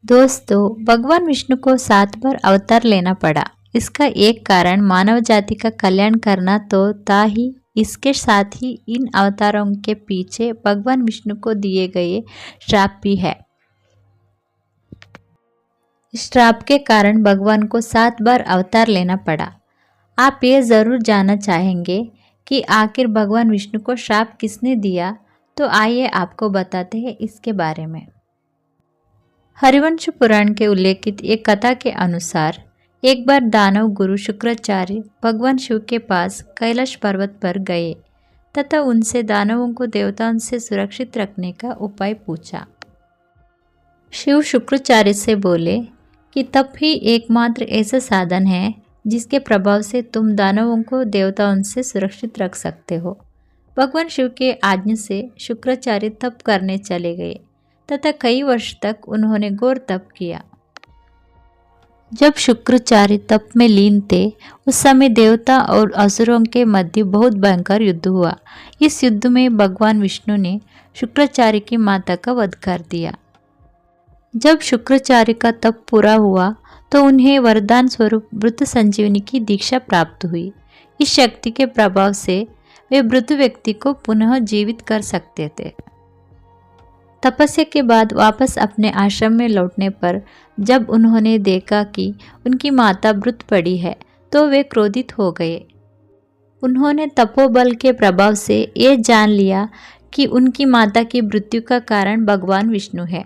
दोस्तों, भगवान विष्णु को 7 बार अवतार लेना पड़ा। इसका एक कारण मानव जाति का कल्याण करना तो था ही, इसके साथ ही इन अवतारों के पीछे भगवान विष्णु को दिए गए श्राप भी है। इस श्राप के कारण भगवान को 7 बार अवतार लेना पड़ा। आप ये ज़रूर जानना चाहेंगे कि आखिर भगवान विष्णु को श्राप किसने दिया, तो आइए आपको बताते हैं इसके बारे में। हरिवंश पुराण के उल्लेखित एक कथा के अनुसार एक बार दानव गुरु शुक्राचार्य भगवान शिव के पास कैलाश पर्वत पर गए तथा उनसे दानवों को देवताओं से सुरक्षित रखने का उपाय पूछा। शिव शुक्राचार्य से बोले कि तप ही एकमात्र ऐसा साधन है जिसके प्रभाव से तुम दानवों को देवताओं से सुरक्षित रख सकते हो। भगवान शिव के आज्ञा से शुक्राचार्य तप करने चले गए तथा कई वर्ष तक उन्होंने घोर तप किया। जब शुक्राचार्य तप में लीन थे, उस समय देवता और असुरों के मध्य बहुत भयंकर युद्ध हुआ। इस युद्ध में भगवान विष्णु ने शुक्राचार्य की माता का वध कर दिया। जब शुक्राचार्य का तप पूरा हुआ तो उन्हें वरदान स्वरूप मृत संजीवनी की दीक्षा प्राप्त हुई। इस शक्ति के प्रभाव से वे मृत व्यक्ति को पुनः जीवित कर सकते थे। तपस्या के बाद वापस अपने आश्रम में लौटने पर जब उन्होंने देखा कि उनकी माता मृत पड़ी है तो वे क्रोधित हो गए। उन्होंने तपोबल के प्रभाव से ये जान लिया कि उनकी माता की मृत्यु का कारण भगवान विष्णु है।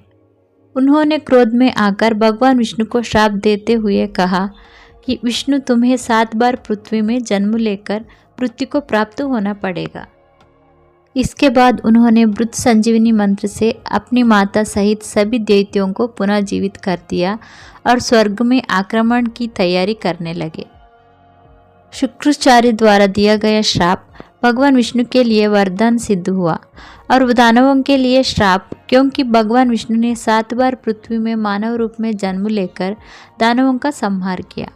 उन्होंने क्रोध में आकर भगवान विष्णु को श्राप देते हुए कहा कि विष्णु तुम्हें 7 बार पृथ्वी में जन्म लेकर मृत्यु को प्राप्त होना पड़ेगा। इसके बाद उन्होंने मृत संजीवनी मंत्र से अपनी माता सहित सभी दैत्यों को पुनः जीवित कर दिया और स्वर्ग में आक्रमण की तैयारी करने लगे। शुक्राचार्य द्वारा दिया गया श्राप भगवान विष्णु के लिए वरदान सिद्ध हुआ और दानवों के लिए श्राप, क्योंकि भगवान विष्णु ने 7 बार पृथ्वी में मानव रूप में जन्म लेकर दानवों का संहार किया।